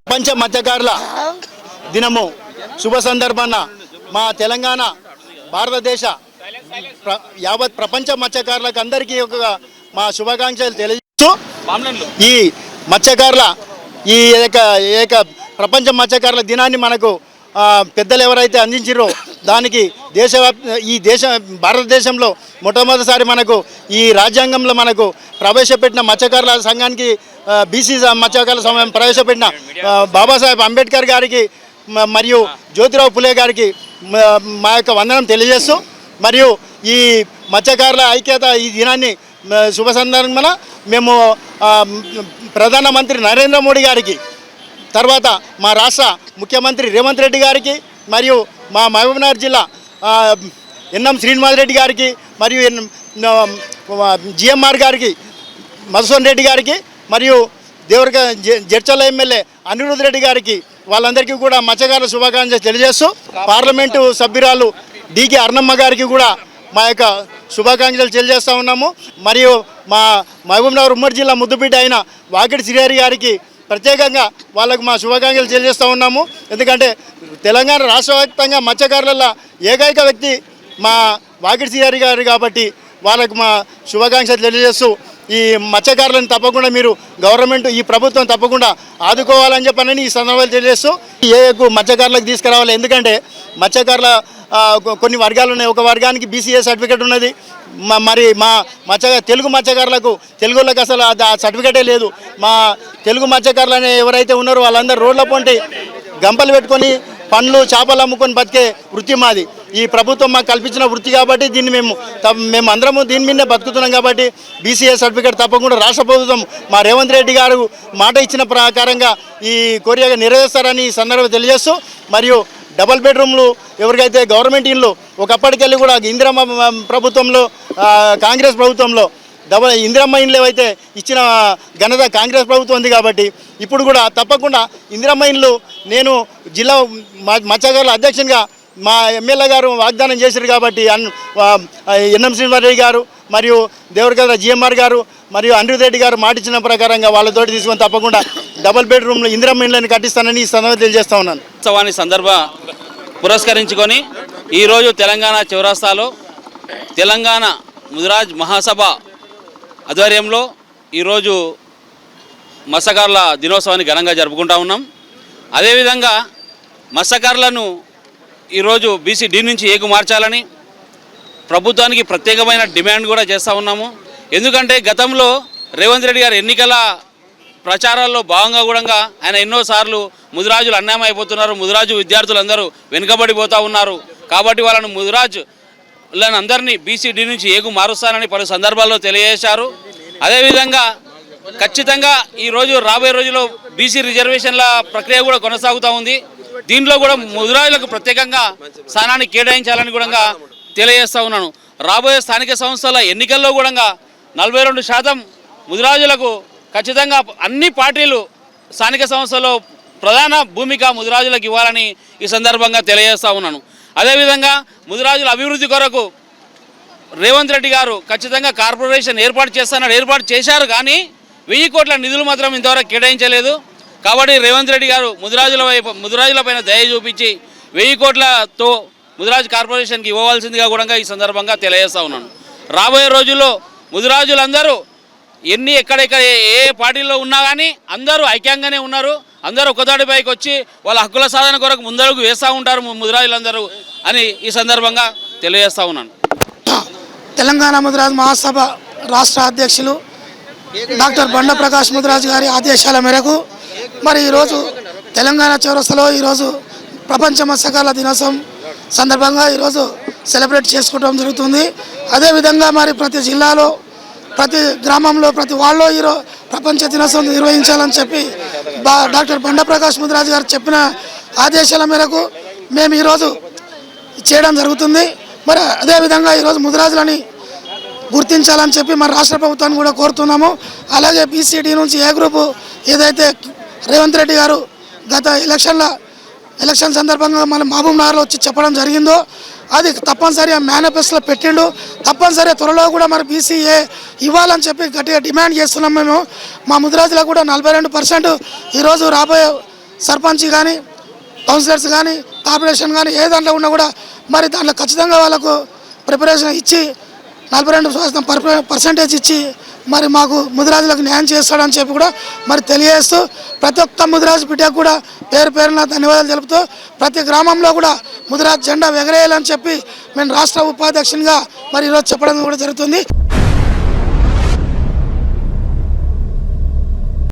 ప్రపంచ మత్స్యకారుల దినము శుభ సందర్భాన మా తెలంగాణ భారతదేశ యావత్ ప్రపంచ మత్స్యకారులకు అందరికీ ఒక మా శుభాకాంక్షలు తెలియజేస్తూ ఈ మత్స్యకారుల ఈ ఏక ప్రపంచ మత్స్యకారుల దినాన్ని మనకు పెద్దలు ఎవరైతే అందించారో దానికి భారతదేశంలో మొట్టమొదటిసారి మనకు ఈ రాజ్యాంగంలో మనకు ప్రవేశపెట్టిన మత్స్యకారుల సంఘానికి బీసీ మత్స్యకారుల సమయం ప్రవేశపెట్టిన బాబాసాహెబ్ అంబేద్కర్ గారికి మరియు జ్యోతిరావు పులే గారికి మా యొక్క వందనం తెలియజేస్తూ మరియు ఈ మత్స్యకారుల ఐక్యత ఈ దినాన్ని శుభ సందర్భంగా మేము ప్రధానమంత్రి నరేంద్ర మోడీ గారికి తర్వాత మా రాష్ట్ర ముఖ్యమంత్రి రేవంత్ రెడ్డి గారికి మరియు మా మహబూబ్నగర్ జిల్లా ఎన్ఎం శ్రీనివాస్ రెడ్డి గారికి మరియు జిఎంఆర్ గారికి మధుసూదన్ రెడ్డి గారికి మరియు జడ్చర్ల ఎమ్మెల్యే అనిరుద్ రెడ్డి గారికి వాళ్ళందరికీ కూడా మత్స్యకారుల శుభాకాంక్షలు తెలియజేస్తూ పార్లమెంటు సభ్యురాలు డికే అర్ణమ్మ గారికి కూడా మా యొక్క శుభాకాంక్షలు తెలియజేస్తూ ఉన్నాము. మరియు మా మహబూబ్నగర్ ఉమ్మడి జిల్లా ముద్దుబిడ్డ అయిన వాకిటి శ్రీహరి గారికి ప్రత్యేకంగా వాళ్ళకు మా శుభాకాంక్షలు తెలియజేస్తూ ఉన్నాము. ఎందుకంటే తెలంగాణ రాష్ట్ర వ్యాప్తంగా మత్స్యకారుల ఏకైక వ్యక్తి మా వాకిటి శ్రీహరి గారు కాబట్టి వాళ్ళకు మా శుభాకాంక్షలు తెలియజేస్తూ ఈ మత్స్యకారులను తప్పకుండా మీరు గవర్నమెంట్ ఈ ప్రభుత్వం తప్పకుండా ఆదుకోవాలని చెప్పని ఈ సందర్భాలు తెలియజేస్తూ మత్స్యకారులకు తీసుకురావాలి. ఎందుకంటే మత్స్యకారుల కొన్ని వర్గాలు ఉన్నాయి. ఒక వర్గానికి బీసీఏ సర్టిఫికేట్ ఉన్నది. మరి మా తెలుగు మత్స్యకారులకు తెలుగులకు అసలు ఆ సర్టిఫికేటే లేదు. మా తెలుగు మత్స్యకారులు అనే ఎవరైతే ఉన్నారో వాళ్ళందరూ రోడ్ల పొంటి గంపలు పెట్టుకొని పండ్లు చేపలు అమ్ముకొని బతికే వృత్తి మాది. ఈ ప్రభుత్వం మాకు కల్పించిన వృత్తి కాబట్టి దీన్ని మేము అందరము దీని మీదే బతుకుతున్నాం కాబట్టి బీసీఏ సర్టిఫికేట్ తప్పకుండా రాష్ట్ర ప్రభుత్వం మా రేవంత్ రెడ్డి గారు మాట ఇచ్చిన ప్రకారంగా ఈ కోరిక నెరవేరుస్తారని ఈ సందర్భంగా తెలియజేస్తూ మరియు డబుల్ బెడ్రూమ్లు ఎవరికైతే గవర్నమెంట్ ఇళ్ళు ఒకప్పటికెళ్ళి కూడా ఇందిరమ్మ ప్రభుత్వంలో కాంగ్రెస్ ప్రభుత్వంలో ఇందిరమ్మ ఇండ్లు ఏవైతే ఇచ్చిన ఘనత కాంగ్రెస్ ప్రభుత్వం ఉంది కాబట్టి ఇప్పుడు కూడా తప్పకుండా ఇందిరమ్మ ఇండ్లు నేను జిల్లా మత్స్యకారుల అధ్యక్షునిగా మా ఎమ్మెల్యే గారు వాగ్దానం చేశారు కాబట్టి ఎన్ఎం శ్రీనివాసరెడ్డి గారు మరియు దేవరకద్ర జిఎంఆర్ గారు మరియు అనిరుద్ రెడ్డి గారు మాటిచ్చిన ప్రకారంగా వాళ్ళతోటి తీసుకొని తప్పకుండా డబుల్ బెడ్రూమ్లు ఇందిరమ్మ ఇండ్లను కట్టిస్తానని ఈ సందర్భంగా తెలియజేస్తా ఉన్నాను. ఉత్సవాన్ని పురస్కరించుకొని ఈరోజు తెలంగాణ చౌరస్తాలో తెలంగాణ ముదిరాజ్ మహాసభ ఆధ్వర్యంలో ఈరోజు మత్స్యకారుల దినోత్సవాన్ని ఘనంగా జరుపుకుంటా ఉన్నాం. అదేవిధంగా మత్స్యకారులను ఈరోజు బీసీ డి నుంచి ఏకు మార్చాలని ప్రభుత్వానికి ప్రత్యేకమైన డిమాండ్ కూడా చేస్తూ ఉన్నాము. ఎందుకంటే గతంలో రేవంత్ రెడ్డి గారు ఎన్నికల ప్రచారాల్లో భాగంగా కూడా ఆయన ఎన్నోసార్లు ముదిరాజులు అన్యాయం అయిపోతున్నారు, ముదిరాజు విద్యార్థులందరూ వెనుకబడిపోతూ ఉన్నారు కాబట్టి వాళ్ళను ముదిరాజులను అందరినీ బీసీ డి నుంచి ఏకు మారుస్తానని పలు సందర్భాల్లో తెలియజేశారు. అదేవిధంగా ఖచ్చితంగా ఈరోజు రాబోయే రోజుల్లో బీసీ రిజర్వేషన్ల ప్రక్రియ కూడా కొనసాగుతూ ఉంది. దీంట్లో కూడా ముదిరాజులకు ప్రత్యేకంగా స్థానాన్ని కేటాయించాలని కూడా తెలియజేస్తూ ఉన్నాను. రాబోయే స్థానిక సంస్థల ఎన్నికల్లో కూడా 42% ముదిరాజులకు ఖచ్చితంగా అన్ని పార్టీలు స్థానిక సంస్థల్లో ప్రధాన భూమిక ముదిరాజులకు ఇవ్వాలని ఈ సందర్భంగా తెలియజేస్తూ ఉన్నాను. అదేవిధంగా ముదిరాజుల అభివృద్ధి కొరకు రేవంత్ రెడ్డి గారు ఖచ్చితంగా కార్పొరేషన్ ఏర్పాటు చేశారు కానీ 1000 కోట్ల నిధులు మాత్రం ఇంతవరకు కేటాయించలేదు. కాబట్టి రేవంత్ రెడ్డి గారు ముదిరాజులపైన దయ చూపించి 1000 కోట్లతో ముదిరాజు కార్పొరేషన్కి ఇవ్వవలసిందిగా కూడా ఈ సందర్భంగా తెలియజేస్తూ ఉన్నాను. రాబోయే రోజుల్లో ముదిరాజులందరూ ఎక్కడెక్కడ ఏ పార్టీల్లో ఉన్నా కానీ అందరూ ఐక్యంగానే ఉన్నారు. అందరూ ఒకదాటిపైకి వచ్చి వాళ్ళ హక్కుల సాధన కొరకు ముందడుగు వేస్తూ ఉంటారు ముదిరాజులందరూ అని ఈ సందర్భంగా తెలియజేస్తూ ఉన్నాను. తెలంగాణ ముదిరాజ్ మహాసభ రాష్ట్ర అధ్యక్షులు డాక్టర్ బండ ప్రకాష్ ముదిరాజ్ గారి ఆదేశాల మేరకు మరి ఈరోజు తెలంగాణ చౌరస్తాలో ఈరోజు ప్రపంచ మత్స్యకారుల దినోత్సవం సందర్భంగా ఈరోజు సెలబ్రేట్ చేసుకోవడం జరుగుతుంది. అదేవిధంగా మరి ప్రతి జిల్లాలో ప్రతి గ్రామంలో ప్రతి వాళ్ళలో ఈరోజు ప్రపంచ దినోత్సవం నిర్వహించాలని చెప్పి డాక్టర్ బండ ప్రకాష్ ముదిరాజ్ గారు చెప్పిన ఆదేశాల మేరకు మేము ఈరోజు చేయడం జరుగుతుంది. మరి అదేవిధంగా ఈరోజు ముదిరాజులని గుర్తించాలని చెప్పి మరి రాష్ట్ర ప్రభుత్వాన్ని కూడా కోరుతున్నాము. అలాగే బీసీడీ నుంచి ఏ గ్రూపు ఏదైతే రేవంత్ రెడ్డి గారు గత ఎలక్షన్ సందర్భంగా మన మహబూబ్నగర్లో వచ్చి చెప్పడం జరిగిందో అది తప్పనిసరిగా మేనిఫెస్టోలో పెట్టిండు. తప్పనిసరిగా త్వరలో కూడా మరి బీసీఏ ఇవ్వాలని చెప్పి గట్టిగా డిమాండ్ చేస్తున్నాం. మేము మా ముదిరాజులకు కూడా 42% ఈరోజు రాబోయే సర్పంచ్ కానీ కౌన్సిలర్స్ కానీ కార్పొరేషన్ కానీ ఏ దాంట్లో ఉన్నా కూడా మరి దాంట్లో ఖచ్చితంగా వాళ్ళకు ప్రిపరేషన్ ఇచ్చి 42% ఇచ్చి మరి మాకు ముదిరాజులకు న్యాయం చేస్తాడని చెప్పి కూడా మరి తెలియజేస్తూ ప్రతి ఒక్క ముదిరాజు బిడ్డకు కూడా పేరు పేరున ధన్యవాదాలు తెలుపుతూ ప్రతి గ్రామంలో కూడా ముదిరాజు జెండా ఎగరేయాలని చెప్పి మేము రాష్ట్ర ఉపాధ్యక్షునిగా మరి ఈరోజు చెప్పడం కూడా జరుగుతుంది.